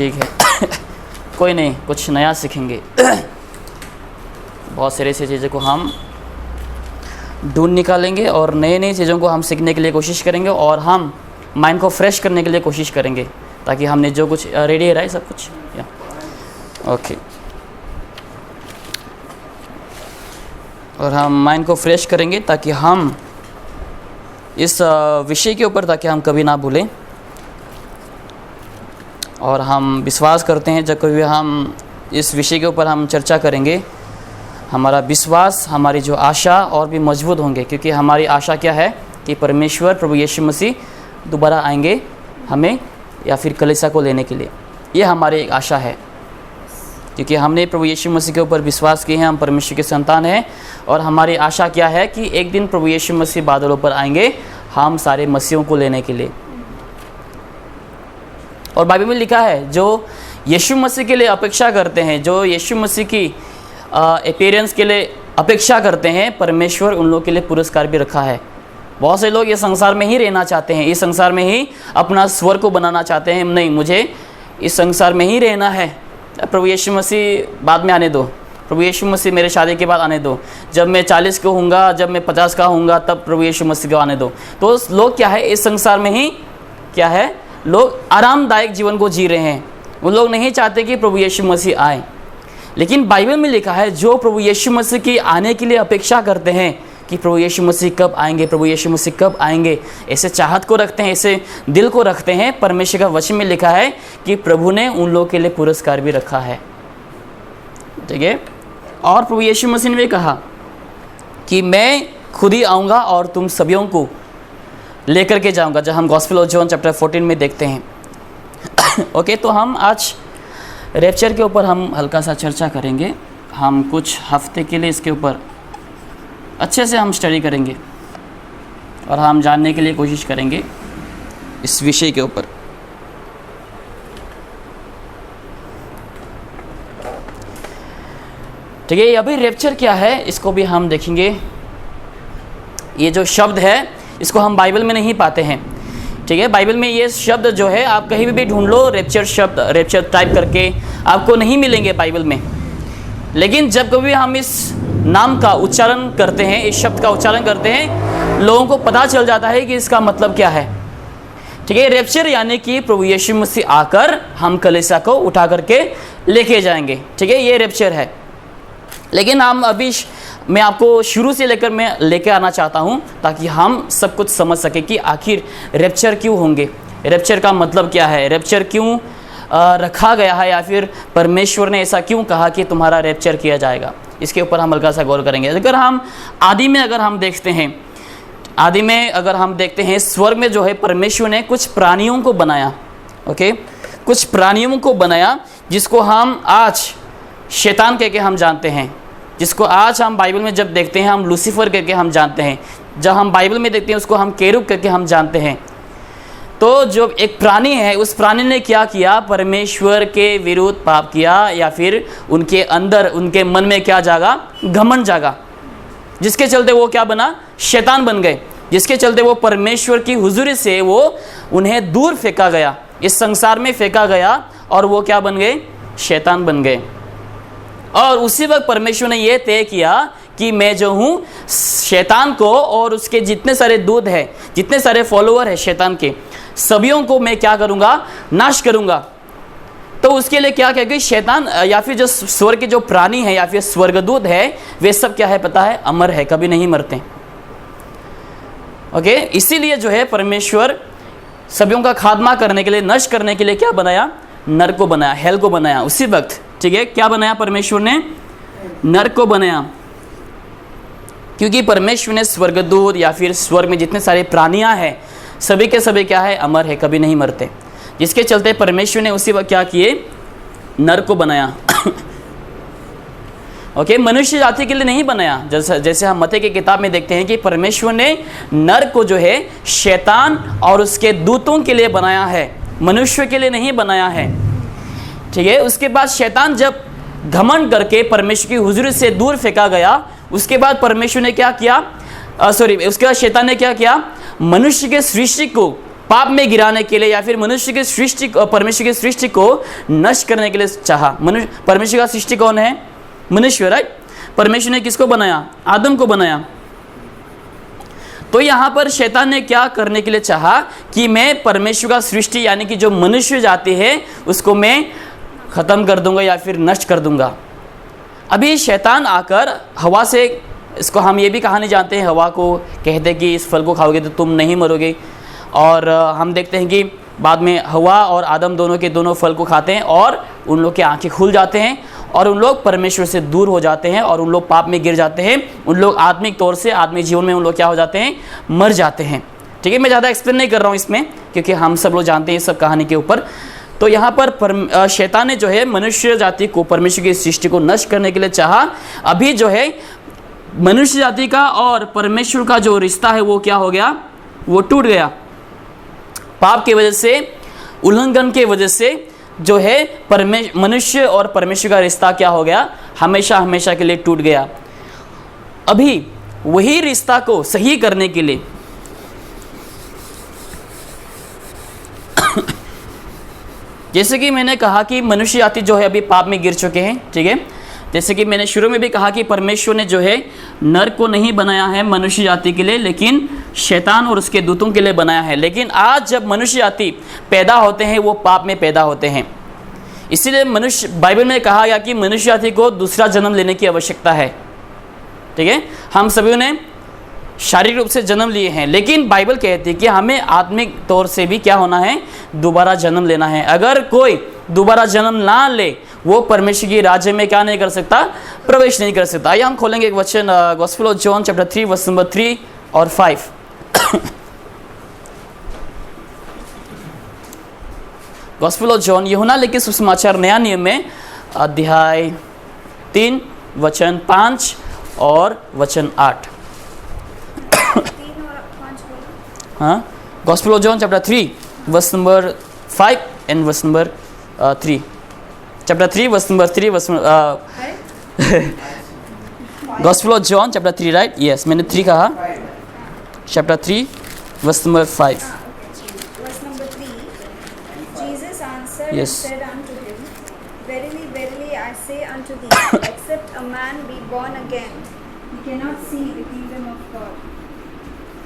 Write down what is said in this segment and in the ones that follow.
ठीक है कोई नहीं, कुछ नया सीखेंगे। बहुत सारी ऐसी चीज़ों को हम ढूंढ निकालेंगे और नई नई चीज़ों को हम सीखने के लिए कोशिश करेंगे और हम माइंड को फ्रेश करने के लिए कोशिश करेंगे, ताकि हमने जो कुछ रेडी है सब कुछ या ओके। और हम माइंड को फ्रेश करेंगे ताकि हम इस विषय के ऊपर, ताकि हम कभी ना भूलें। और हम विश्वास करते हैं जब कभी हम इस विषय के ऊपर हम चर्चा करेंगे, हमारा विश्वास, हमारी जो आशा और भी मजबूत होंगे, क्योंकि हमारी आशा क्या है कि परमेश्वर प्रभु यीशु मसीह दोबारा आएंगे हमें या फिर कलीसिया को लेने के लिए। ये हमारी एक आशा है, क्योंकि हमने प्रभु यीशु मसीह के ऊपर विश्वास किए हैं, हम परमेश्वर के संतान हैं। और हमारी आशा क्या है कि एक दिन प्रभु यीशु मसीह बादलों पर आएंगे हम सारे मसीहों को लेने के लिए। और बाइबल में लिखा है जो यीशु मसीह के लिए अपेक्षा करते हैं, जो यीशु मसीह की अपीयरेंस के लिए अपेक्षा करते हैं, परमेश्वर उन लोगों के लिए पुरस्कार भी रखा है। बहुत से लोग ये संसार में ही रहना चाहते हैं, इस संसार में ही अपना स्वर को बनाना चाहते हैं। नहीं, मुझे इस संसार में ही रहना है, प्रभु यीशु मसीह बाद में आने दो, प्रभु यीशु मसीह मेरे शादी के बाद आने दो, जब मैं 40 का होऊंगा, जब मैं 50 का होऊंगा, तब प्रभु यीशु मसीह को आने दो। तो लोग क्या है, इस संसार में ही क्या है, लोग आरामदायक जीवन को जी रहे हैं। वो लोग नहीं चाहते कि प्रभु यीशु मसीह आए। लेकिन बाइबल में लिखा है जो प्रभु यीशु मसीह की आने के लिए अपेक्षा करते हैं कि प्रभु यीशु मसीह कब आएंगे, प्रभु यीशु मसीह कब आएंगे, ऐसे चाहत को रखते हैं, ऐसे दिल को रखते हैं, परमेश्वर का वचन में लिखा है कि प्रभु ने उन लोगों के लिए पुरस्कार भी रखा है। ठीक है। और प्रभु यीशु मसीह ने भी कहा कि मैं खुद ही आऊँगा और तुम सभी को लेकर के जाऊँगा, जब हम गॉस्पेल ऑफ जॉन चैप्टर 14 में देखते हैं। ओके, तो हम आज रैप्चर के ऊपर हम हल्का सा चर्चा करेंगे। हम कुछ हफ्ते के लिए इसके ऊपर अच्छे से हम स्टडी करेंगे और हम जानने के लिए कोशिश करेंगे इस विषय के ऊपर। ठीक है, अभी रैप्चर क्या है इसको भी हम देखेंगे। ये जो शब्द है इसको हम बाइबल में नहीं पाते हैं। ठीक है, बाइबल में ये शब्द जो है आप कहीं भी ढूंढ लो, रैप्चर शब्द, रैप्चर टाइप करके आपको नहीं मिलेंगे बाइबल में। लेकिन जब कभी हम इस नाम का उच्चारण करते हैं, इस शब्द का उच्चारण करते हैं, लोगों को पता चल जाता है कि इसका मतलब क्या है। ठीक है, रैप्चर यानी कि प्रभु यीशु मसीह आकर हम कलीसिया को उठा करके लेके जाएंगे। ठीक है, ये रैप्चर है। लेकिन हम अभी मैं आपको शुरू से लेकर मैं लेके आना चाहता हूँ ताकि हम सब कुछ समझ सके कि आखिर रैप्चर क्यों होंगे, रैप्चर का मतलब क्या है, रैप्चर क्यों रखा गया है, या फिर परमेश्वर ने ऐसा क्यों कहा कि तुम्हारा रैप्चर किया जाएगा। इसके ऊपर हम हल्का सा गौर करेंगे। अगर हम आदि में अगर हम देखते हैं, आदि में अगर हम देखते हैं, स्वर्ग में जो है परमेश्वर ने कुछ प्राणियों को बनाया। ओके, कुछ प्राणियों को बनाया जिसको हम आज शैतान कह के हम जानते हैं, जिसको आज हम बाइबल में जब देखते हैं हम लूसीफर करके हम जानते हैं, जब हम बाइबल में देखते हैं उसको हम केरूब करके हम जानते हैं। तो जो एक प्राणी है, उस प्राणी ने क्या किया, परमेश्वर के विरुद्ध पाप किया, या फिर उनके अंदर, उनके मन में क्या जागा, घमंड जागा, जिसके चलते वो क्या बना, शैतान बन गए, जिसके चलते वो परमेश्वर की हुजूरी से वो उन्हें दूर फेंका गया, इस संसार में फेंका गया, और वो क्या बन गए, शैतान बन गए। और उसी वक्त परमेश्वर ने यह तय किया कि मैं जो हूँ शैतान को और उसके जितने सारे दूत हैं, जितने सारे फॉलोअर हैं शैतान के, सभियों को मैं क्या करूँगा, नाश करूँगा। तो उसके लिए क्या कहेगा, शैतान या फिर जो स्वर्ग के जो प्राणी हैं या फिर स्वर्गदूत है, वे सब क्या है पता है, अमर है, कभी नहीं मरते। ओके, इसीलिए जो है परमेश्वर सभियों का खात्मा करने के लिए, नष्ट करने के लिए क्या बनाया, नरक को बनाया, हेल को बनाया उसी वक्त। ठीक है, क्या बनाया परमेश्वर ने, नरक को बनाया, क्योंकि परमेश्वर ने स्वर्गदूत या फिर स्वर्ग में जितने सारे प्राणियां हैं सभी के सभी क्या है, अमर है, कभी नहीं मरते, जिसके चलते परमेश्वर ने उसी वक्त क्या किए, नरक को बनाया। ओके, मनुष्य जाति के लिए नहीं बनाया। जैसे हम मत्ती की किताब में देखते हैं कि परमेश्वर ने नरक को जो है शैतान और उसके दूतों के लिए बनाया है, मनुष्य के लिए नहीं बनाया है। ठीक है, उसके बाद शैतान जब घमंड करके परमेश्वर की हुजूरी से दूर फेंका गया, उसके बाद परमेश्वर ने क्या किया, उसके बाद शैतान ने क्या किया, मनुष्य के सृष्टि को पाप में गिराने के लिए या फिर मनुष्य की सृष्टि, परमेश्वर की सृष्टि को नष्ट करने के लिए चाहा। परमेश्वर का सृष्टि कौन है? मनुष्य, राइट। परमेश्वर ने किसको बनाया? आदम को बनाया। तो यहाँ पर शैतान ने क्या करने के लिए चाहा कि मैं परमेश्वर का सृष्टि यानी कि जो मनुष्य जाति है उसको मैं ख़त्म कर दूंगा या फिर नष्ट कर दूंगा। अभी शैतान आकर हवा से, इसको हम ये भी कहानी जानते हैं, हवा को कहते कि इस फल को खाओगे तो तुम नहीं मरोगे। और हम देखते हैं कि बाद में हवा और आदम दोनों के दोनों फल को खाते हैं और उन लोग की आंखें खुल जाते हैं और उन लोग परमेश्वर से दूर हो जाते हैं और उन लोग पाप में गिर जाते हैं। उन लोग आत्मिक तौर से, आत्मिक जीवन में उन लोग क्या हो जाते हैं? मर जाते हैं। ठीक है, मैं ज़्यादा एक्सप्लेन नहीं कर रहा हूँ इसमें, क्योंकि हम सब लोग जानते हैं इस सब कहानी के ऊपर। तो यहाँ पर शैतान ने जो है मनुष्य जाति को, परमेश्वर की सृष्टि को नष्ट करने के लिए चाहा। अभी जो है मनुष्य जाति का और परमेश्वर का जो रिश्ता है वो क्या हो गया? वो टूट गया। पाप की वजह से, उल्लंघन के वजह से जो है मनुष्य और परमेश्वर का रिश्ता क्या हो गया? हमेशा हमेशा के लिए टूट गया। अभी वही रिश्ता को सही करने के लिए जैसे कि मैंने कहा कि मनुष्य जाति जो है अभी पाप में गिर चुके हैं। ठीक है, जैसे कि मैंने शुरू में भी कहा कि परमेश्वर ने जो है नरक को नहीं बनाया है मनुष्य जाति के लिए, लेकिन शैतान और उसके दूतों के लिए बनाया है। लेकिन आज जब मनुष्य जाति पैदा होते हैं वो पाप में पैदा होते हैं। इसीलिए बाइबल में कहा गया कि मनुष्य जाति को दूसरा जन्म लेने की आवश्यकता है। ठीक है, हम सभी ने शारीरिक रूप से जन्म लिए हैं, लेकिन बाइबल कहती है कि हमें आत्मिक तौर से भी क्या होना है? दोबारा जन्म लेना है। अगर कोई दोबारा जन्म ना ले वो परमेश्वर के राज्य में क्या नहीं कर सकता? प्रवेश नहीं कर सकता। आइए हम खोलेंगे एक वचन, gospel of John chapter 3 verse number 3 और 5। गॉस्पेल ऑफ जॉन, यूहन्ना लिखित सुसमाचार नया नियम में अध्याय 3 वचन 5 और वचन 8। हाँ, gospel of John chapter 3 verse number 5 and verse number 3। Chapter 3 verse number 3 verse gospel of John chapter 3, right? Yes, मैंने 3 कहा। Chapter 3 verse number 5। Verse number 3, Jesus answered Yes. and said unto him, Verily, verily, I say unto thee, except a man be born again, he cannot see the kingdom of God.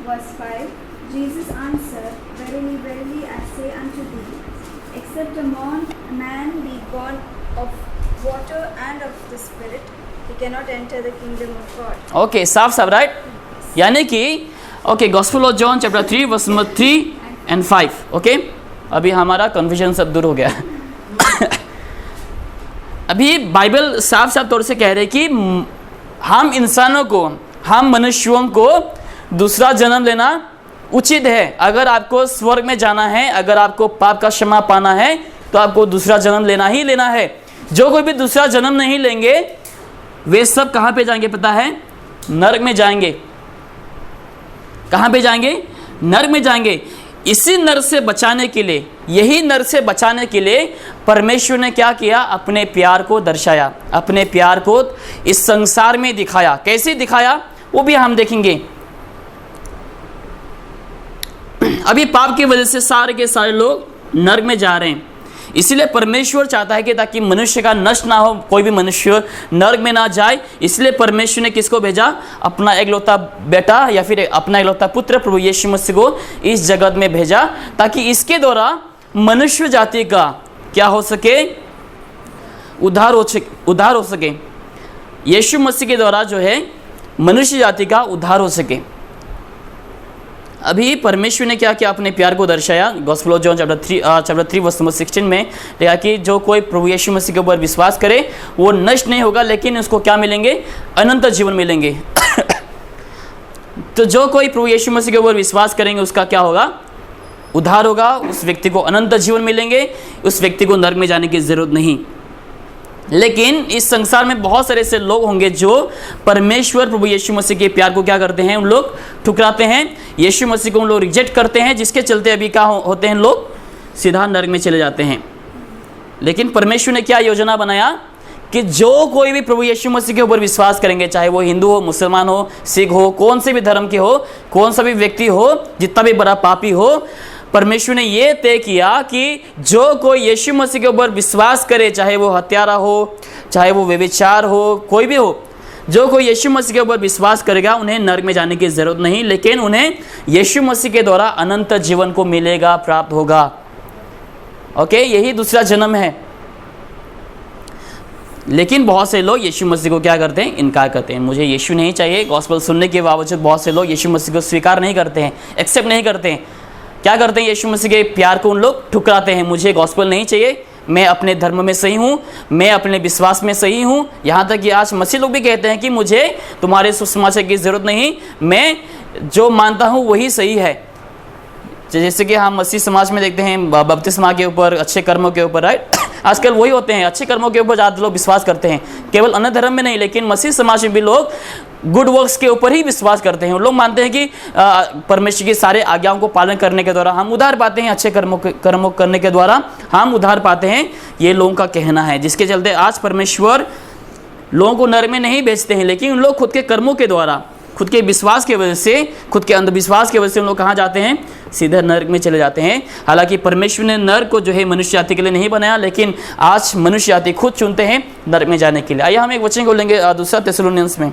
Verse 5, Jesus answered, Verily, verily, I say unto thee, except a man be born of water and of the Spirit, he cannot enter the kingdom of God. Okay, साफ साफ, right? यानी कि okay, gospel of John chapter 3 verse number 3 and 5। Okay, अभी हमारा confusion सब दूर हो गया। अभी बाइबल साफ साफ तौर से कह रहे कि हम इंसानों को, हम मनुष्यों को दूसरा जन्म लेना उचित है। अगर आपको स्वर्ग में जाना है, अगर आपको पाप का क्षमा पाना है, तो आपको दूसरा जन्म लेना ही लेना है। जो कोई भी दूसरा जन्म नहीं लेंगे वे सब कहाँ पे जाएंगे पता है? नरक में जाएंगे। कहाँ पे जाएंगे? नरक में जाएंगे। इसी नरक से बचाने के लिए, यही नरक से बचाने के लिए परमेश्वर ने क्या किया? अपने प्यार को दर्शाया, अपने प्यार को इस संसार में दिखाया। कैसे दिखाया वो भी हम देखेंगे। अभी पाप की वजह से सारे के सारे लोग नरक में जा रहे हैं। इसलिए परमेश्वर चाहता है कि ताकि मनुष्य का नष्ट ना हो, कोई भी मनुष्य नरक में ना जाए, इसलिए परमेश्वर ने किसको भेजा? अपना एकलौता बेटा या फिर अपना एकलौता पुत्र प्रभु यीशु मसीह को इस जगत में भेजा, ताकि इसके द्वारा मनुष्य जाति का क्या हो सके? उद्धार हो सके। यीशु मसीह के द्वारा जो है मनुष्य जाति का उद्धार हो सके। अभी परमेश्वर ने क्या किया? अपने प्यार को दर्शाया। Gospel of John chapter 3 verse number 16 में लिखा कि जो कोई प्रभु यीशु मसीह के ऊपर विश्वास करे वो नष्ट नहीं होगा, लेकिन उसको क्या मिलेंगे? अनंत जीवन मिलेंगे। तो जो कोई प्रभु यीशु मसीह के ऊपर विश्वास करेंगे उसका क्या होगा? उद्धार होगा। उस व्यक्ति को अनंत जीवन मिलेंगे, उस व्यक्ति को नरक में जाने की जरूरत नहीं। लेकिन इस संसार में बहुत सारे ऐसे लोग होंगे जो परमेश्वर प्रभु यीशु मसीह के प्यार को क्या करते हैं? उन लोग ठुकराते हैं, यीशु मसीह को उन लोग रिजेक्ट करते हैं, जिसके चलते अभी क्या होते हैं? लोग सीधा नरक में चले जाते हैं। लेकिन परमेश्वर ने क्या योजना बनाया कि जो कोई भी प्रभु यीशु मसीह के ऊपर विश्वास करेंगे, चाहे वो हिंदू हो, मुसलमान हो, सिख हो, कौन से भी धर्म के हो, कौन सा भी व्यक्ति हो, जितना भी बड़ा पापी हो, परमेश्वर ने ये तय किया कि जो कोई यीशु मसीह के ऊपर विश्वास करे, चाहे वो हत्यारा हो, चाहे वो व्यभिचार हो, कोई भी हो, जो कोई यीशु मसीह के ऊपर विश्वास करेगा उन्हें नरक में जाने की ज़रूरत नहीं, लेकिन उन्हें यीशु मसीह के द्वारा अनंत जीवन को मिलेगा, प्राप्त होगा। ओके, यही दूसरा जन्म है। लेकिन बहुत से लोग यीशु मसीह को क्या करते हैं? इनकार करते हैं। मुझे यीशु नहीं चाहिए। गॉस्पेल सुनने के बावजूद बहुत से लोग यीशु मसीह को स्वीकार नहीं करते हैं, एक्सेप्ट नहीं करते हैं। क्या करते हैं? यीशु मसीह के प्यार को उन लोग ठुकराते हैं। मुझे गॉस्पेल नहीं चाहिए, मैं अपने धर्म में सही हूँ, मैं अपने विश्वास में सही हूँ। यहाँ तक कि आज मसीह लोग भी कहते हैं कि मुझे तुम्हारे सुसमाचार की ज़रूरत नहीं, मैं जो मानता हूँ वही सही है। जैसे कि हम मसीह समाज में देखते हैं बपतिस्मा के ऊपर, अच्छे कर्मों के ऊपर, राइट। आजकल वही होते हैं, अच्छे कर्मों के ऊपर ज़्यादा लोग विश्वास करते हैं। केवल अन्य धर्म में नहीं, लेकिन मसीह समाज में भी लोग गुड वर्क्स के ऊपर ही विश्वास करते हैं। लोग मानते हैं कि परमेश्वर की सारे आज्ञाओं को पालन करने के द्वारा हम उद्धार पाते हैं, अच्छे कर्मों करने के द्वारा हम उद्धार पाते हैं, ये लोगों का कहना है। जिसके चलते आज परमेश्वर लोगों को नरक में नहीं भेजते हैं, लेकिन उन लोग खुद के कर्मों के द्वारा, खुद के विश्वास की वजह से, खुद के अंधविश्वास की वजह से उन लोग कहाँ जाते हैं? सीधे नरक में चले जाते हैं। हालांकि परमेश्वर ने नरक को जो है मनुष्य जाति के लिए नहीं बनाया, लेकिन आज मनुष्य जाति खुद चुनते हैं नरक में जाने के लिए। आइए हम एक वचन को लेंगे दूसरा थिस्सलुनीयंस में।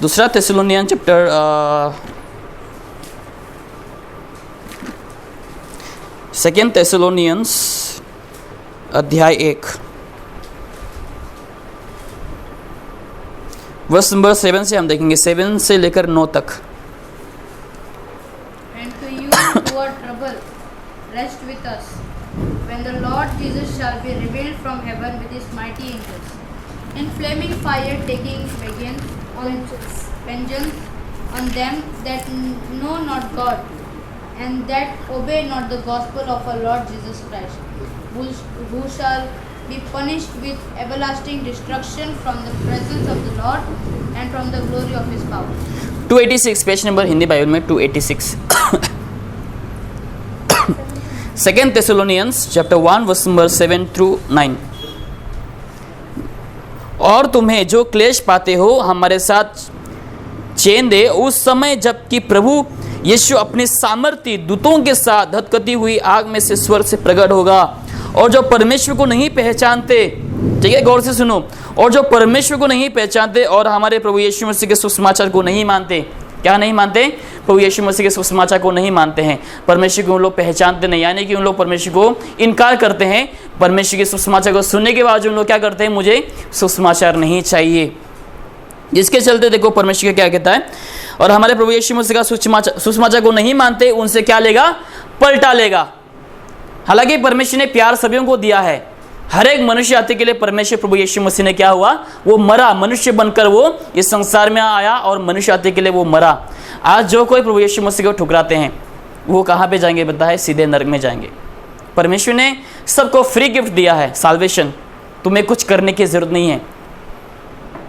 दूसरा थिस्सलुनीयन चैप्टर 2 थिस्सलुनीयंस अध्याय 1 वर्स नंबर 7 से हम देखेंगे, 7 से लेकर 9 तक। And to you who are troubled, rest with us, when the Lord Jesus shall be revealed from heaven with his mighty angels, in flaming fire, taking vengeance on them that know not God, and that obey not the gospel of our Lord Jesus Christ, who shall be punished with everlasting destruction from the presence of the Lord and from the glory of his power. 286 page number Hindi Bible में 286। 2 थिस्सलुनीयंस chapter 1 verse number 7 through 9। और तुम्हें जो क्लेश पाते हो हमारे साथ चैन दे, उस समय जबकि प्रभु यीशु अपनी सामर्थी दूतों के साथ धधकती हुई आग में से स्वर्ग से प्रकट होगा। और जो परमेश्वर को नहीं पहचानते, ठीक है, गौर से सुनो, और जो परमेश्वर को नहीं पहचानते और हमारे प्रभु यीशु मसीह के सुसमाचार को नहीं मानते। क्या नहीं मानते? प्रभु यीशु मसीह के सुसमाचार को नहीं मानते हैं। परमेश्वर को उन लोग पहचानते नहीं, यानी कि उन लोग परमेश्वर को इनकार करते हैं। परमेश्वर के सुसमाचार को सुनने के बाद उन लोग क्या करते हैं? मुझे सुसमाचार नहीं चाहिए। जिसके चलते देखो परमेश्वर क्या कहता है, और हमारे प्रभु यीशु मसीह का सुसमाचार को नहीं मानते, उनसे क्या लेगा? पलटा लेगा। हालांकि परमेश्वर ने प्यार सभी को दिया है, हर एक मनुष्य जाति के लिए परमेश्वर प्रभु यीशु मसीह ने क्या हुआ? वो मरा, मनुष्य बनकर वो इस संसार में आया और मनुष्य जाति के लिए वो मरा। आज जो कोई प्रभु यीशु मसीह को ठुकराते हैं वो कहाँ पे जाएंगे? पता है? सीधे नरक में जाएंगे। परमेश्वर ने सबको फ्री गिफ्ट दिया है, साल्वेशन। तुम्हें कुछ करने की जरूरत नहीं है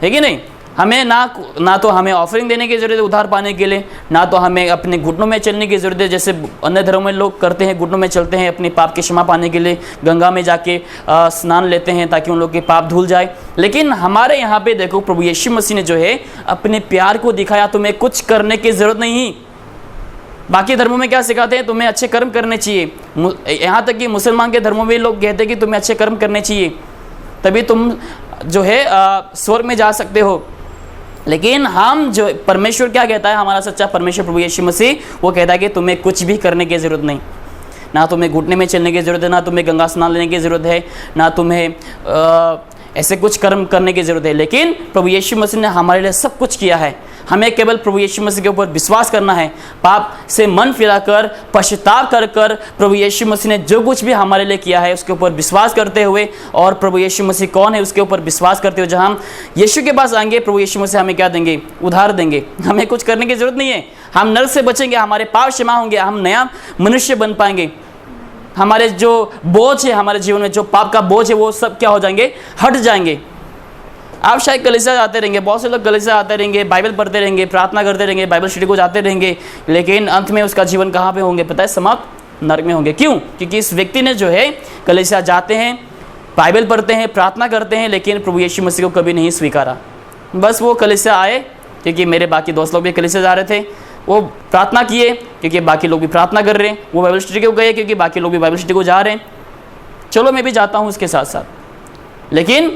कि नहीं? हमें ना तो हमें ऑफरिंग देने की ज़रूरत है उद्धार पाने के लिए, ना तो हमें अपने घुटनों में चलने की ज़रूरत है, जैसे अन्य धर्मों में लोग करते हैं, घुटनों में चलते हैं अपने पाप की क्षमा पाने के लिए, गंगा में जाके स्नान लेते हैं ताकि उन लोग के पाप धुल जाए। लेकिन हमारे यहाँ पे देखो प्रभु यीशु मसीह ने जो है अपने प्यार को दिखाया, तुम्हें कुछ करने की ज़रूरत नहीं। बाकी धर्मों में क्या सिखाते हैं? तुम्हें अच्छे कर्म करने चाहिए। यहाँ तक कि मुसलमान के धर्मों में लोग कहते हैं कि तुम्हें अच्छे कर्म करने चाहिए, तभी तुम जो है स्वर्ग में जा सकते हो। लेकिन हम जो परमेश्वर क्या कहता है, हमारा सच्चा परमेश्वर प्रभु यीशु मसीह, वो कहता है कि तुम्हें कुछ भी करने की ज़रूरत नहीं। ना तुम्हें घुटने में चलने की ज़रूरत है, ना तुम्हें गंगा स्नान लेने की ज़रूरत है, ना तुम्हें ऐसे कुछ कर्म करने की ज़रूरत है। लेकिन प्रभु यीशु मसीह ने हमारे लिए सब कुछ किया है। हमें केवल प्रभु यीशु मसीह के ऊपर विश्वास करना है, पाप से मन फिराकर, पश्चाताप कर प्रभु यीशु मसीह ने जो कुछ भी हमारे लिए किया है उसके ऊपर विश्वास करते हुए, और प्रभु यीशु मसीह कौन है उसके ऊपर विश्वास करते हुए, जब हम यीशु के पास आएंगे प्रभु यीशु मसीह हमें क्या देंगे? उधार देंगे। हमें कुछ करने की ज़रूरत नहीं है। हम नरक से बचेंगे, हमारे पाप क्षमा होंगे, हम नया मनुष्य बन पाएंगे। हमारे जो बोझ है, हमारे जीवन में जो पाप का बोझ है, वो सब क्या हो जाएंगे? हट जाएंगे। आप शायद कलीसिया जाते रहेंगे, बहुत से लोग कलीसिया आते रहेंगे, बाइबल पढ़ते रहेंगे, प्रार्थना करते रहेंगे, बाइबल स्टडी को जाते रहेंगे, लेकिन अंत में उसका जीवन कहाँ पे होंगे? पता है? समाप्त नरक में होंगे। क्यों? क्योंकि इस व्यक्ति ने जो है कलीसिया जाते हैं, बाइबल पढ़ते हैं, प्रार्थना करते हैं, लेकिन प्रभु यीशु मसीह को कभी नहीं स्वीकारा। बस वो कलीसिया आए, क्योंकि मेरे बाकी दोस्त लोग भी कलीसिया जा रहे थे, वो प्रार्थना किए क्योंकि बाकी लोग भी प्रार्थना कर रहे हैं, वो बाइबल स्टडी को गए क्योंकि बाकी लोग भी बाइबल स्टडी को जा रहे हैं, चलो मैं भी जाता हूँ उसके साथ साथ। लेकिन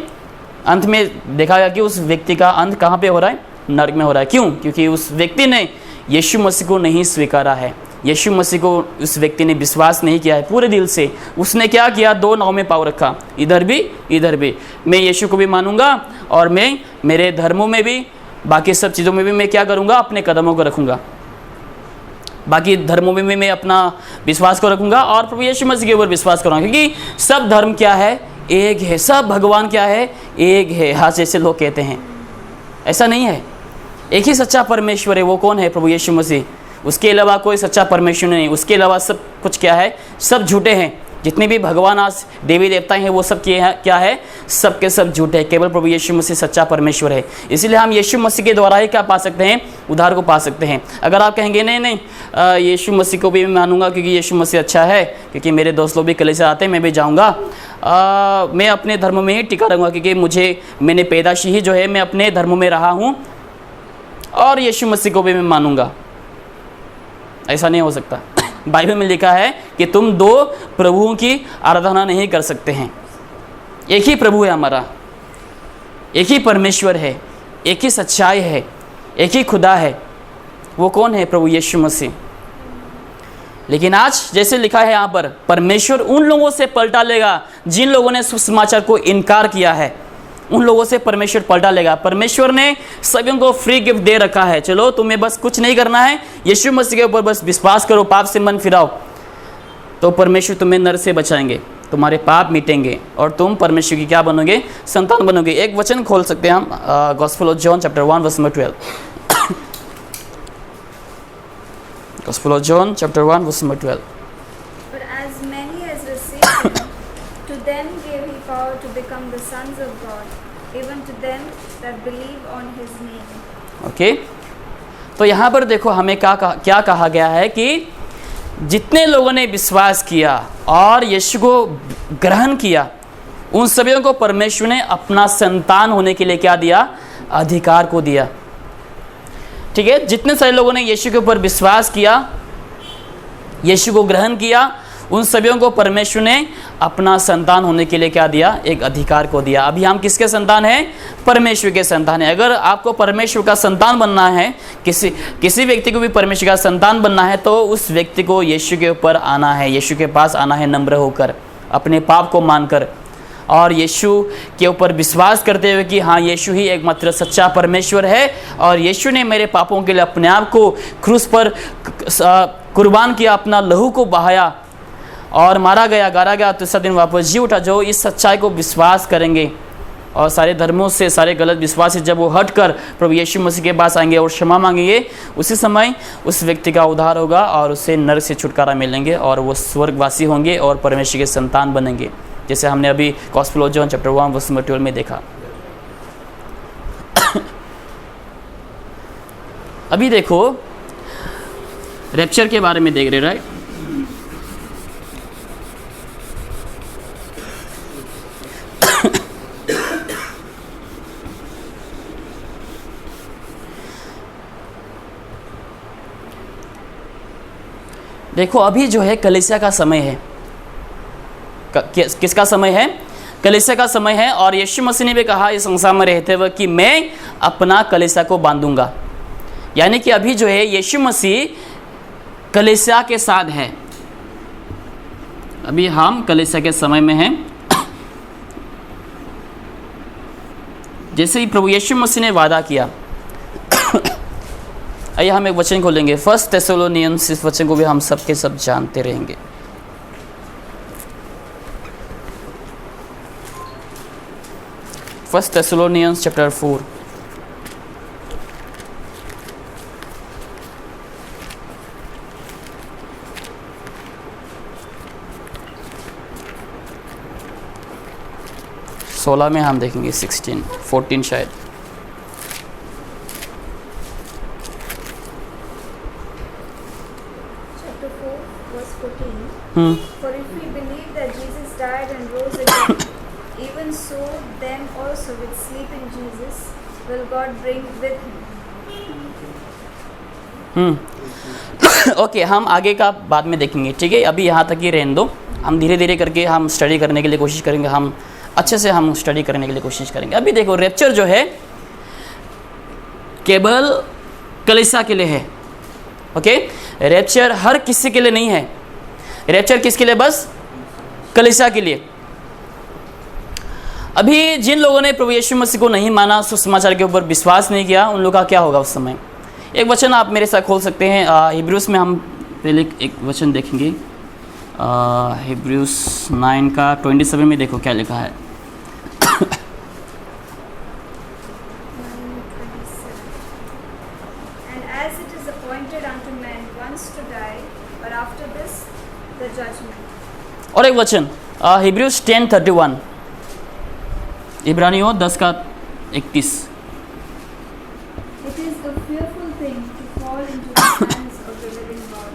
अंत में देखा गया कि उस व्यक्ति का अंत कहाँ पे हो रहा है? नरक में हो रहा है। क्यों? क्योंकि उस व्यक्ति ने यीशु मसीह को नहीं स्वीकारा है, यीशु मसीह को उस व्यक्ति ने विश्वास नहीं किया है पूरे दिल से। उसने क्या किया? दो नाव में पाँव रखा, इधर भी इधर भी। मैं यीशु को भी मानूंगा और मैं मेरे धर्मों में भी, बाकी सब चीज़ों में भी मैं क्या करूंगा? अपने कदमों को रखूंगा, बाकी धर्मों में भी मैं अपना विश्वास को रखूंगा और प्रभु यीशु मसीह के ऊपर विश्वास करूंगा, क्योंकि सब धर्म क्या है? एक है। सब भगवान क्या है? एक है। हाँ, जैसे लोग कहते हैं, ऐसा नहीं है। एक ही सच्चा परमेश्वर है। वो कौन है? प्रभु यीशु मसीह। उसके अलावा कोई सच्चा परमेश्वर नहीं। उसके अलावा सब कुछ क्या है? सब झूठे हैं। जितने भी भगवान आज देवी देवता हैं वो सब क्या है? सब के सब झूठे हैं। केवल प्रभु यीशु मसीह सच्चा परमेश्वर है। इसलिए हम यीशु मसीह के द्वारा ही क्या पा सकते हैं? उद्धार को पा सकते हैं। अगर आप कहेंगे नहीं यीशु मसीह को भी मैं मानूंगा क्योंकि यीशु मसीह अच्छा है, क्योंकि मेरे दोस्त लोग भी कलीसिया आते हैं, मैं भी जाऊँगा, मैं अपने धर्म में ही टिका रहूँगा क्योंकि मैंने पैदाशी ही जो है मैं अपने धर्म में रहा हूँ और यीशु मसीह को भी मैं मानूंगा, ऐसा नहीं हो सकता। बाइबल में लिखा है कि तुम दो प्रभुओं की आराधना नहीं कर सकते हैं। एक ही प्रभु है हमारा, एक ही परमेश्वर है, एक ही सच्चाई है, एक ही खुदा है। वो कौन है? प्रभु यीशु मसीह। लेकिन आज जैसे लिखा है यहाँ पर, परमेश्वर उन लोगों से पलटा लेगा जिन लोगों ने सुसमाचार को इनकार किया है। उन लोगों से परमेश्वर पलटा लेगा। परमेश्वर ने सभी को फ्री गिफ्ट दे रखा है। चलो तुम्हें बस कुछ नहीं करना है, यीशु मसीह के ऊपर बस विश्वास करो, पाप से मन फिराओ, तो परमेश्वर तुम्हें नरक से बचाएंगे, तुम्हारे पाप मिटेंगे और तुम परमेश्वर की क्या बनोगे? संतान बनोगे। एक वचन खोल सकते हैं हम, gospel of John chapter 1 verse number 12। Gospel of John chapter 1 verse number 12। But as many as received him, to them gave he power to become the sons of God, even to them that believe on his name. Okay, तो यहाँ पर देखो हमें क्या कहा गया है कि जितने लोगों ने विश्वास किया और यीशु को ग्रहण किया, उन सभी को परमेश्वर ने अपना संतान होने के लिए क्या दिया? अधिकार को दिया। ठीक है, जितने सारे लोगों ने यीशु के ऊपर विश्वास किया, यीशु को ग्रहण किया, उन सभी को परमेश्वर ने अपना संतान होने के लिए क्या दिया? एक अधिकार को दिया। अभी हम किसके संतान हैं? परमेश्वर के संतान हैं। अगर आपको परमेश्वर का संतान बनना है, किसी व्यक्ति को भी परमेश्वर का संतान बनना है, तो उस व्यक्ति को यीशु के ऊपर आना है, यीशु के पास आना है नम्र होकर, अपने पाप को मानकर और यीशु के ऊपर विश्वास करते हुए कि हाँ, यीशु ही एकमात्र सच्चा परमेश्वर है और यीशु ने मेरे पापों के लिए अपने आप को क्रूस पर कुर्बान किया, अपना लहू को बहाया और मारा गया, गाड़ा गया, तीसरा दिन वापस जी उठा। जो इस सच्चाई को विश्वास करेंगे और सारे धर्मों से, सारे गलत विश्वास से जब वो हटकर प्रभु यीशु मसीह के पास आएंगे और क्षमा मांगेंगे, उसी समय उस व्यक्ति का उद्धार होगा और उससे नरक से छुटकारा मिलेंगे और वो स्वर्गवासी होंगे और परमेश्वर के संतान बनेंगे, जैसे हमने अभी gospel of John chapter 1 verse number 12 में देखा। अभी देखो रैप्चर के बारे में देख रहे, राइट? देखो अभी जो है कलीसिया का समय है। किसका समय है? कलीसिया का समय है। और यीशु मसीह ने भी कहा इस संसार में रहते हुए कि मैं अपना कलीसिया को बांधूंगा। यानी कि अभी जो है यीशु मसीह कलीसिया के साथ है। अभी हम कलीसिया के समय में हैं। जैसे ही प्रभु यीशु मसीह ने वादा किया। आइए हम एक वचन खोलेंगे, 1 थेसलोनियंस। इस वचन को भी हम सबके सब जानते रहेंगे। First Thessalonians chapter 4। सोलह में हम देखेंगे 16, 14 शायद। Chapter 4, verse 14. For if we believe that Jesus died and rose again, even so them also which sleep in Jesus will God bring with him. Okay, हम आगे का बाद में देखेंगे, ठीक है। अभी यहाँ तक ही रहने दो, हम धीरे धीरे करके हम स्टडी करने के लिए कोशिश करेंगे, हम अच्छे से हम स्टडी करने के लिए कोशिश करेंगे। अभी देखो, रैप्चर जो है केवल कलीसिया के लिए है, ओके। रैप्चर हर किसी के लिए नहीं है। रैप्चर किसके लिए? बस कलीसिया के लिए। अभी जिन लोगों ने प्रभु यीशु मसीह को नहीं माना, सुसमाचार के ऊपर विश्वास नहीं किया, उन लोगों का क्या होगा उस समय? एक वचन आप मेरे साथ खोल सकते हैं, हिब्रूस में हम पहले एक वचन देखेंगे, हिब्रूस 9 का 27 में देखो क्या लिखा है। 9:27. And as it is appointed unto men once to die, but after this the judgment. और एक वचन हिब्रूस 10:31, इब्रानियों 10 का 31। It is a fearful thing to fall into the hands of the living God.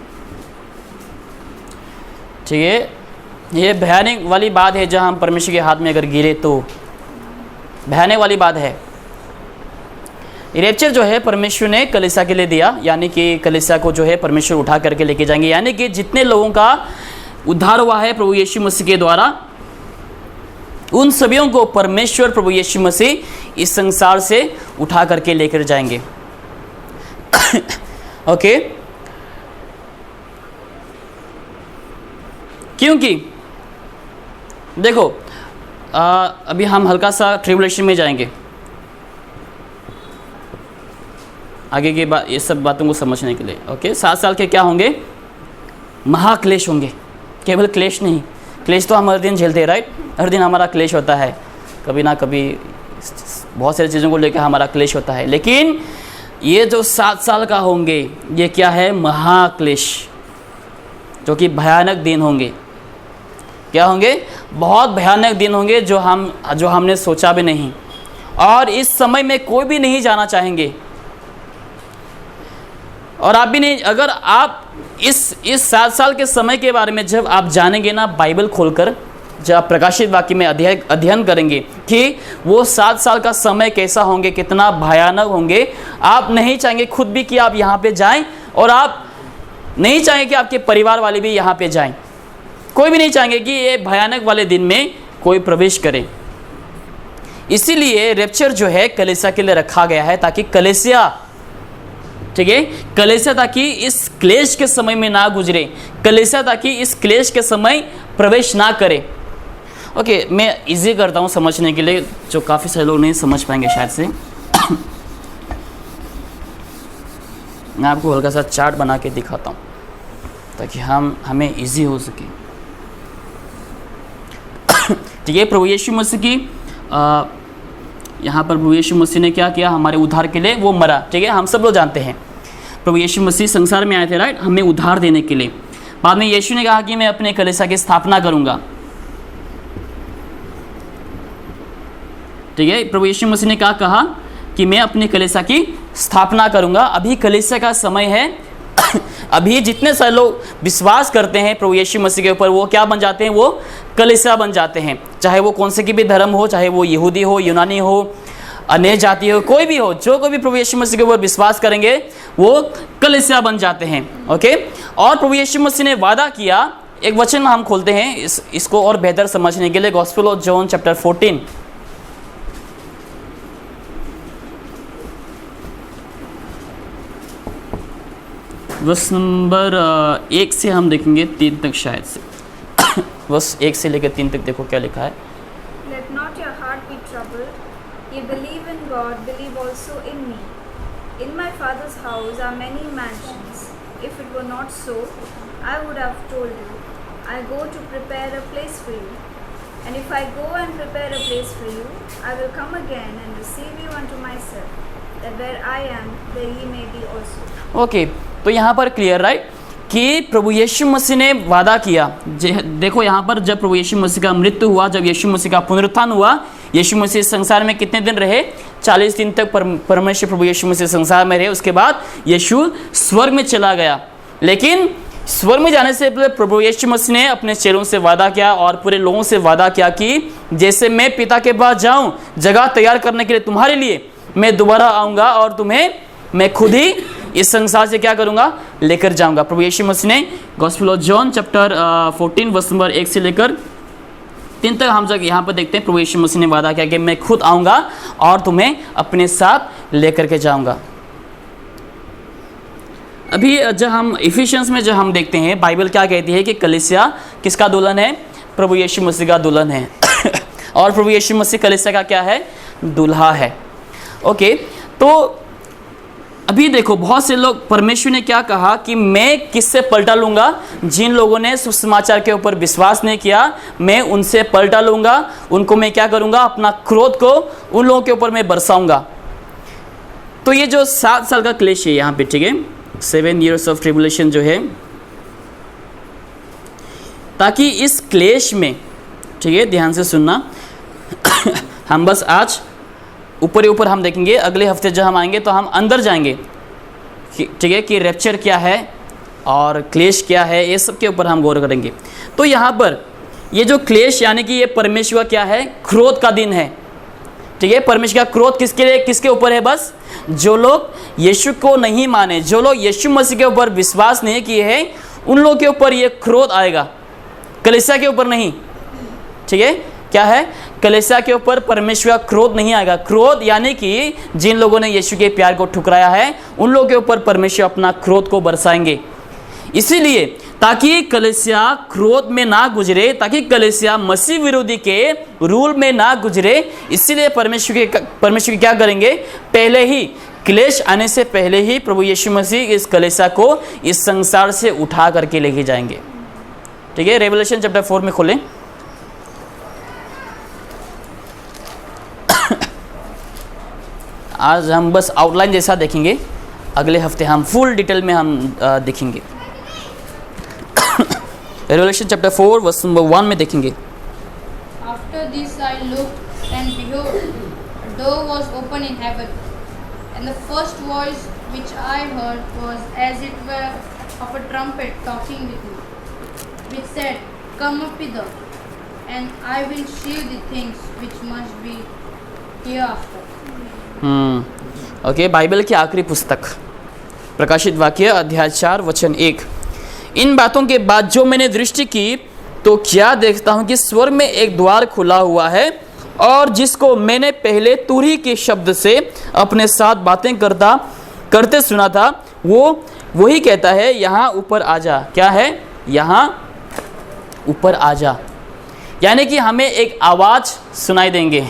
ठीक है, ये भयानक वाली बात है, जहाँ हम परमेश्वर के हाथ में अगर गिरे तो भयानक वाली बात है। रैप्चर जो है परमेश्वर ने कलीसिया के लिए दिया, यानी कि कलीसिया को जो है परमेश्वर उठा करके लेके जाएंगे, यानी कि जितने लोगों का उद्धार हुआ है प्रभु यीशु मसीह के द्वारा, उन सभी को परमेश्वर प्रभु यीशु मसीह इस संसार से उठा करके लेकर जाएंगे। ओके, क्योंकि देखो अभी हम हल्का सा ट्रिबुलेशन में जाएंगे, आगे की बात, ये सब बातों को समझने के लिए। ओके, 7 साल के क्या होंगे? महाक्लेश होंगे। केवल क्लेश नहीं, क्लेश तो हम हर दिन झेलते हैं, राइट। हर दिन हमारा क्लेश होता है, कभी ना कभी बहुत सारी चीज़ों को लेकर हमारा क्लेश होता है। लेकिन ये जो 7 साल का होंगे, ये क्या है? महाक्लेश, जो कि भयानक दिन होंगे। क्या होंगे? बहुत भयानक दिन होंगे, जो हमने सोचा भी नहीं, और इस समय में कोई भी नहीं जाना चाहेंगे, और आप भी नहीं। अगर आप इस 7 साल के समय के बारे में जब आप जानेंगे ना, बाइबल खोलकर जब आप प्रकाशित वाक्य में अध्ययन करेंगे कि वो 7 साल का समय कैसा होंगे, कितना भयानक होंगे, आप नहीं चाहेंगे खुद भी कि आप यहाँ पे जाएं, और आप नहीं चाहेंगे कि आपके परिवार वाले भी यहाँ पे जाएं। कोई भी नहीं चाहेंगे कि ये भयानक वाले दिन में कोई प्रवेश करे। इसीलिए रैप्चर जो है कलीसिया के लिए रखा गया है, ताकि कलीसिया, ठीक है, कलीसिया ताकि इस क्लेश के समय में ना गुजरे, कलीसिया ताकि इस क्लेश के समय प्रवेश ना करे। ओके, मैं इजी करता हूँ समझने के लिए, जो काफ़ी सारे लोग नहीं समझ पाएंगे शायद से। मैं आपको हल्का सा चार्ट बना के दिखाता हूँ ताकि हमें इजी हो सके। ठीक है, प्रभु यीशु मसीह की यहाँ पर प्रभु यीशु मसीह ने क्या किया? हमारे उद्धार के लिए वो मरा। ठीक है, हम सब लोग जानते हैं प्रभु यीशु मसीह संसार में आए थे, राइट, हमें उद्धार देने के लिए। बाद में यीशु ने कहा कि मैं अपने कलीसिया की स्थापना करूंगा। ठीक है, प्रभु यीशु मसीह ने क्या कहा कि मैं अपने कलीसिया की स्थापना करूंगा। अभी कलीसिया का समय है। अभी जितने सारे लोग विश्वास करते हैं प्रभु यीशु मसीह के ऊपर, वो क्या बन जाते हैं? वो कलीसिया बन जाते हैं। चाहे वो कौन से की भी धर्म हो, चाहे वो यहूदी हो, यूनानी हो, अन्य जाति हो, कोई भी हो, जो कोई भी प्रभु यीशु मसीह के ऊपर विश्वास करेंगे वो कलीसिया बन जाते हैं। ओके, और प्रभु यीशु मसीह ने वादा किया, एक वचन हम खोलते हैं इसको और बेहतर समझने के लिए, gospel of John chapter 14 verse number 1 से हम देखेंगे 3 तक, शायद से वर्स 1 से लेकर 3 तक देखो क्या लिखा है। Let not your heart be troubled. Ye believe in God, believe also in me. In my Father's house are many mansions. If it were not so, I would have told you. I go to prepare a place for you. And if I go and prepare a place for you, I will come again and receive you unto myself, that where I am, there ye may be also. Okay, तो यहाँ पर clear, right, कि प्रभु यीशु मसीह ने वादा किया। देखो यहाँ पर जब प्रभु यीशु मसीह का मृत्यु हुआ, जब यीशु मसीह का पुनरुत्थान हुआ, यीशु मसीह संसार में कितने दिन रहे? 40 दिन तक परमेश्वर प्रभु यीशु मसीह संसार में रहे। उसके बाद यीशु स्वर्ग में चला गया। लेकिन स्वर्ग में जाने से पहले प्रभु यीशु मसीह ने अपने चेलों से वादा किया और पूरे लोगों से वादा किया कि जैसे मैं पिता के पास जाऊं जगह तैयार करने के लिए तुम्हारे लिए, मैं दोबारा आऊँगा और तुम्हें मैं खुद ही इस संसार से क्या करूँगा, लेकर जाऊँगा। प्रभु यीशु मसीह ने gospel of John chapter 14 verse number 1 से लेकर 3 तक हम जब यहाँ पर देखते हैं, प्रभु यीशु मसीह ने वादा किया कि मैं खुद आऊँगा और तुम्हें अपने साथ लेकर के जाऊँगा। अभी जब हम इफिशियंस में जब हम देखते हैं, बाइबल क्या कहती है कि कलीसिया किसका दुल्हन है, प्रभु यीशु मसीह का दुल्हन है और प्रभु यीशु मसीह कलीसिया का क्या है, दूल्हा है। ओके, तो अभी देखो बहुत से लोग, परमेश्वर ने क्या कहा कि मैं किससे पलटा लूँगा, जिन लोगों ने सुसमाचार के ऊपर विश्वास नहीं किया मैं उनसे पलटा लूँगा, उनको मैं क्या करूँगा, अपना क्रोध को उन लोगों के ऊपर मैं बरसाऊँगा। तो ये जो 7 साल का क्लेश है यहाँ पे, ठीक है, 7 years ऑफ ट्रिबुलेशन जो है, ताकि इस क्लेश में, ठीक है, ध्यान से सुनना हम बस आज ऊपर ही ऊपर हम देखेंगे, अगले हफ्ते जब हम आएंगे तो हम अंदर जाएंगे, ठीक है, कि रैप्चर क्या है और क्लेश क्या है, ये सब के ऊपर हम गौर करेंगे। तो यहाँ पर ये जो क्लेश यानी कि ये परमेश्वर क्या है, क्रोध का दिन है, ठीक है। परमेश्वर का क्रोध किसके लिए, किसके ऊपर है, बस जो लोग यीशु को नहीं माने, जो लोग यीशु मसीह के ऊपर विश्वास नहीं किए हैं, उन लोगों के ऊपर ये क्रोध आएगा, कलीसिया के ऊपर नहीं, ठीक है। क्या है, कलीसिया के ऊपर परमेश्वर का क्रोध नहीं आएगा। क्रोध यानी कि जिन लोगों ने यीशु के प्यार को ठुकराया है उन लोगों के ऊपर परमेश्वर अपना क्रोध को बरसाएंगे। इसीलिए ताकि कलीसिया क्रोध में ना गुजरे, ताकि कलीसिया मसीह विरोधी के रूल में ना गुजरे, इसीलिए परमेश्वर क्या करेंगे, पहले ही क्लेश आने से पहले ही प्रभु यीशु मसीह इस कलीसिया को इस संसार से उठा करके लेके जाएंगे, ठीक है। रेवलेशन चैप्टर 4 में खोलें। आज हम बस आउटलाइन जैसा देखेंगे, अगले हफ्ते हम फुल डिटेल में हम देखेंगे। रेवलेशन चैप्टर 4 वर्स नंबर 1 में देखेंगे। After this I looked, and behold, a door was open in heaven, and the first voice which I heard was as it were of a trumpet talking with me, which said, Come up hither, and I will shew the things which must be hereafter. Okay, Bible की आखिरी पुस्तक प्रकाशित वाक्य अध्याय 4 वचन 1। इन बातों के बाद जो मैंने दृष्टि की तो क्या देखता हूँ कि स्वर्ग में एक द्वार खुला हुआ है, और जिसको मैंने पहले तुरही के शब्द से अपने साथ बातें करते सुना था, वो वही कहता है, यहाँ ऊपर आ जा। क्या है, यहाँ ऊपर आ जा, यानी कि हमें एक आवाज़ सुनाई देंगे।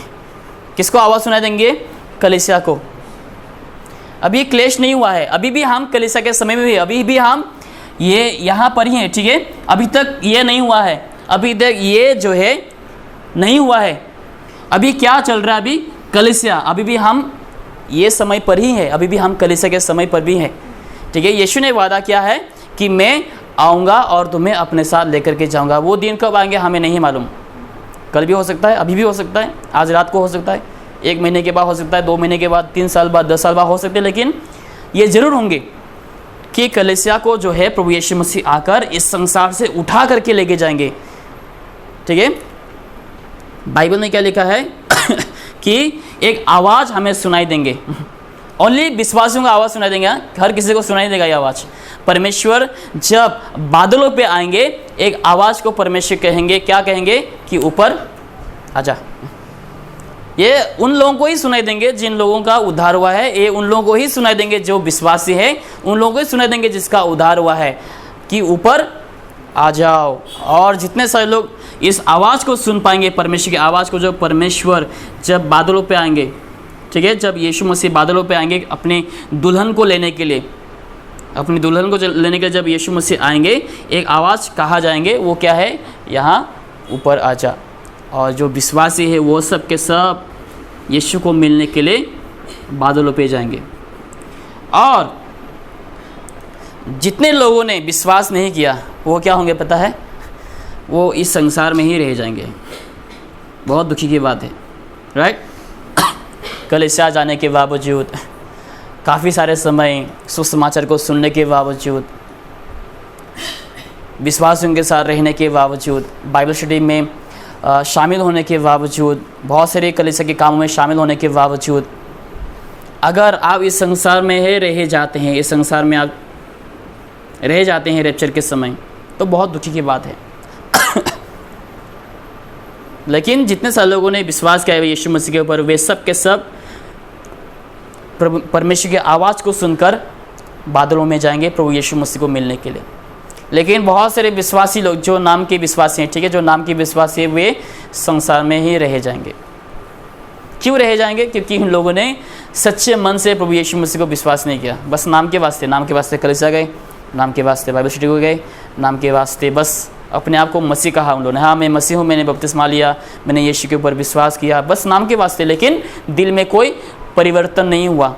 किसको आवाज़ सुनाई देंगे, कलीसिया को। अभी क्लेश नहीं हुआ है, अभी भी हम कलीसिया के समय में भी, अभी भी हम ये यहाँ पर ही हैं, ठीक है। अभी तक ये नहीं हुआ है, अभी तक ये जो है नहीं हुआ है। अभी क्या चल रहा है, अभी कलीसिया, अभी भी हम ये समय पर ही है, अभी भी हम कलीसिया के समय पर भी हैं, ठीक है। यीशु ने वादा किया है कि मैं आऊँगा और तुम्हें अपने साथ लेकर के जाऊँगा। वो दिन कब आएंगे हमें नहीं मालूम, कल भी हो सकता है, अभी भी हो सकता है, आज रात को हो सकता है, 1 महीने के बाद हो सकता है, 2 महीने के बाद, 3 साल बाद, 10 साल बाद हो सकते हैं, लेकिन ये ज़रूर होंगे कि कलीसिया को जो है प्रभु यीशु मसीह आकर इस संसार से उठा करके लेके जाएंगे, ठीक है। बाइबल में क्या लिखा है कि एक आवाज़ हमें सुनाई देंगे, ओनली विश्वासियों का आवाज़ सुनाई देंगे, हर किसी को सुनाई देगा ये आवाज़। परमेश्वर जब बादलों पे आएंगे, एक आवाज़ को परमेश्वर कहेंगे, क्या कहेंगे कि ऊपर आजा। ये उन लोगों को ही सुनाई देंगे जिन लोगों का उद्धार हुआ है, ये उन लोगों को ही सुनाई देंगे जो विश्वासी है, उन लोगों को ही सुनाई देंगे जिसका उद्धार हुआ है कि ऊपर आ जाओ। और जितने सारे लोग इस आवाज़ को सुन पाएंगे, परमेश्वर की आवाज़ को, जो परमेश्वर जब बादलों पे आएंगे, ठीक है, जब यीशु मसीह बादलों पे आएंगे अपने दुल्हन को लेने के लिए, अपनी दुल्हन को लेने के लिए जब यीशु मसीह आएंगे, एक आवाज़ कहा जाएंगे, वो क्या है, यहाँ ऊपर आ जा। और जो विश्वासी है वो सब के सब यीशु को मिलने के लिए बादलों पे जाएंगे। और जितने लोगों ने विश्वास नहीं किया वो क्या होंगे पता है, वो इस संसार में ही रह जाएंगे। बहुत दुखी की बात है, राइट। कलीसिया जाने के बावजूद, काफ़ी सारे समय सुसमाचार को सुनने के बावजूद, विश्वासियों के साथ रहने के बावजूद, बाइबल स्टडी में शामिल होने के बावजूद, बहुत सारे कलीसिया के कामों में शामिल होने के बावजूद, अगर आप इस संसार में रह जाते हैं, इस संसार में आप रह जाते हैं रैप्चर के समय, तो बहुत दुखी की बात है। लेकिन जितने सारे लोगों ने विश्वास किया है यीशु मसीह के ऊपर, वे सब के सब परमेश्वर की आवाज़ को सुनकर बादलों में जाएंगे प्रभु यीशु मसीह को मिलने के लिए। लेकिन बहुत सारे विश्वासी लोग जो नाम के विश्वासी हैं, ठीक है, जो नाम के विश्वासी हैं, वे संसार में ही रह जाएंगे। क्यों रह जाएंगे? क्योंकि उन लोगों ने सच्चे मन से प्रभु यीशु मसीह को विश्वास नहीं किया। बस नाम के वास्ते कलीसिया गए, नाम के वास्ते बाइबल स्टडी को गए, नाम के वास्ते बस अपने आप को मसीह कहा उन लोगों ने। हाँ, मैं मसीह हूँ, मैंने बपतिस्मा लिया, मैंने यीशु के ऊपर विश्वास किया, बस नाम के वास्ते। लेकिन दिल में कोई परिवर्तन नहीं हुआ।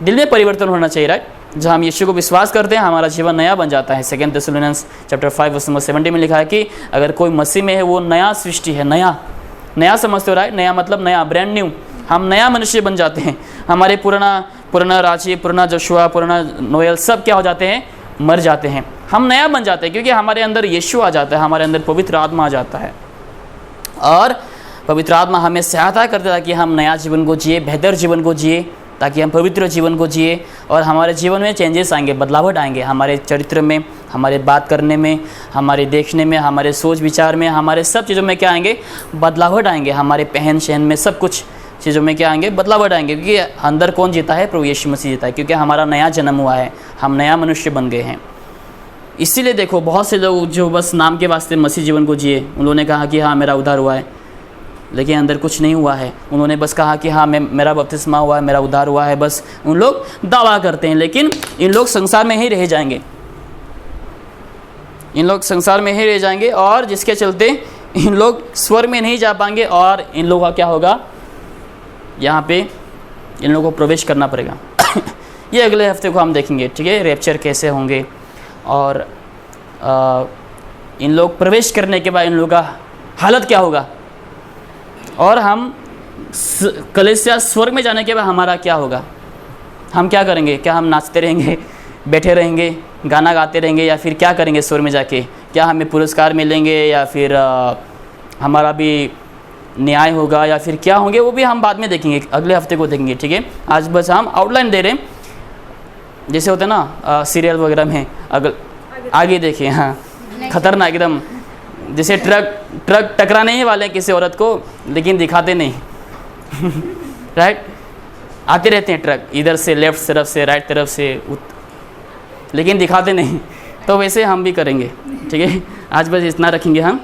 दिल में परिवर्तन होना चाहिए, राइट? जब हम यीशु को विश्वास करते हैं, हमारा जीवन नया बन जाता है। 2 थिस्सलुनीयंस चैप्टर 5 वर्स नंबर 70 में लिखा है कि अगर कोई मसीह में है, वो नया सृष्टि है। नया समझते हो, राइट? नया मतलब नया, ब्रांड न्यू। हम नया मनुष्य बन जाते हैं। हमारे पुराना राजी, पुराना जोशुआ, पुराना नोएल सब क्या हो जाते हैं? मर जाते हैं। हम नया बन जाते हैं क्योंकि हमारे अंदर यीशु आ जाता है, हमारे अंदर पवित्र आत्मा आ जाता है। और पवित्र आत्मा हमें सहायता करता है कि हम नया जीवन को जिए, बेहतर जीवन को जिए, ताकि हम पवित्र जीवन को जिए और हमारे जीवन में चेंजेस आएंगे, बदलावट आएंगे हमारे चरित्र में, हमारे बात करने में, हमारे देखने में, हमारे सोच विचार में, हमारे सब चीज़ों में क्या आएंगे? बदलावट आएंगे। हमारे पहन सहन में, सब कुछ चीज़ों में क्या आएंगे? बदलावट आएंगे। क्योंकि अंदर कौन जीता है? प्रभु यीशु मसीह जीता है, क्योंकि हमारा नया जन्म हुआ है, हम नया मनुष्य बन गए हैं। इसीलिए देखो, बहुत से लोग जो बस नाम के वास्ते मसीह जीवन को जिए, उन्होंने कहा कि हाँ मेरा उद्धार हुआ है, लेकिन अंदर कुछ नहीं हुआ है। उन्होंने बस कहा कि हाँ मेरा बपतिस्मा हुआ है, मेरा उद्धार हुआ है, बस उन लोग दावा करते हैं। लेकिन इन लोग संसार में ही रह जाएंगे, इन लोग संसार में ही रह जाएंगे, और जिसके चलते इन लोग स्वर्ग में नहीं जा पाएंगे। और इन लोगों का क्या होगा? यहाँ पे इन लोगों को प्रवेश करना पड़ेगा। ये अगले हफ्ते को हम देखेंगे, ठीक है, रैप्चर कैसे होंगे, और इन लोग प्रवेश करने के बाद इन लोगों का हालत क्या होगा, और हम कलीसिया स्वर्ग में जाने के बाद हमारा क्या होगा, हम क्या करेंगे? क्या हम नाचते रहेंगे, बैठे रहेंगे, गाना गाते रहेंगे, या फिर क्या करेंगे स्वर्ग में जाके? क्या हमें पुरस्कार मिलेंगे, या फिर हमारा भी न्याय होगा, या फिर क्या होंगे? वो भी हम बाद में देखेंगे, अगले हफ्ते को देखेंगे, ठीक है। आज बस हम आउटलाइन दे रहे हैं, जैसे होते हैं ना सीरियल वगैरह में, आगे देखिए। हाँ, खतरनाक एकदम, जैसे ट्रक टकराने ही वाले हैं किसी औरत को, लेकिन दिखाते नहीं। राइट? आते रहते हैं ट्रक इधर से, लेफ्ट तरफ से, राइट तरफ से, लेकिन दिखाते नहीं। तो वैसे हम भी करेंगे, ठीक है। आज बस इतना रखेंगे हम।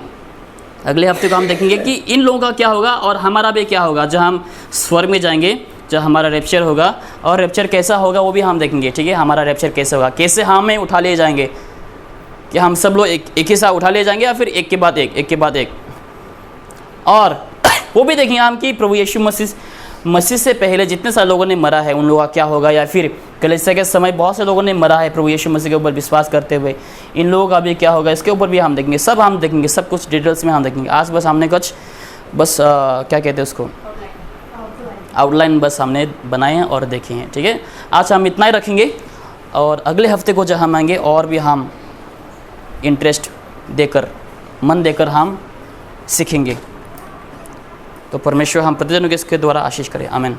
अगले हफ्ते को हम देखेंगे कि इन लोगों का क्या होगा और हमारा भी क्या होगा, जब हम स्वर्ग में जाएंगे, जब हमारा रैप्चर होगा। और रैप्चर कैसा होगा वो भी हम देखेंगे, ठीक है। हमारा रैप्चर कैसे होगा, कैसे हमें उठा लिए जाएंगे, कि हम सब लोग एक ही साथ उठा लिए जाएंगे, या फिर एक के बाद एक। और वो भी देखेंगे हम कि प्रभु यीशु मसीह से पहले जितने सारे लोगों ने मरा है, उन लोगों का क्या होगा। या फिर कलीसिया के समय बहुत से लोगों ने मरा है प्रभु यीशु मसीह के ऊपर विश्वास करते हुए, इन लोगों का भी क्या होगा, इसके ऊपर भी हम देखेंगे। सब हम देखेंगे, सब कुछ डिटेल्स में हम देखेंगे। आज बस हमने कुछ क्या कहते हैं उसको, आउटलाइन बस हमने बनाए हैं और देखे हैं, ठीक है। आज हम इतना ही रखेंगे, और अगले हफ्ते को जब हम आएंगे और भी हम इंटरेस्ट देकर, मन देकर हम सीखेंगे। तो परमेश्वर हम प्रतिदिन के इसके द्वारा आशीष करें। आमीन।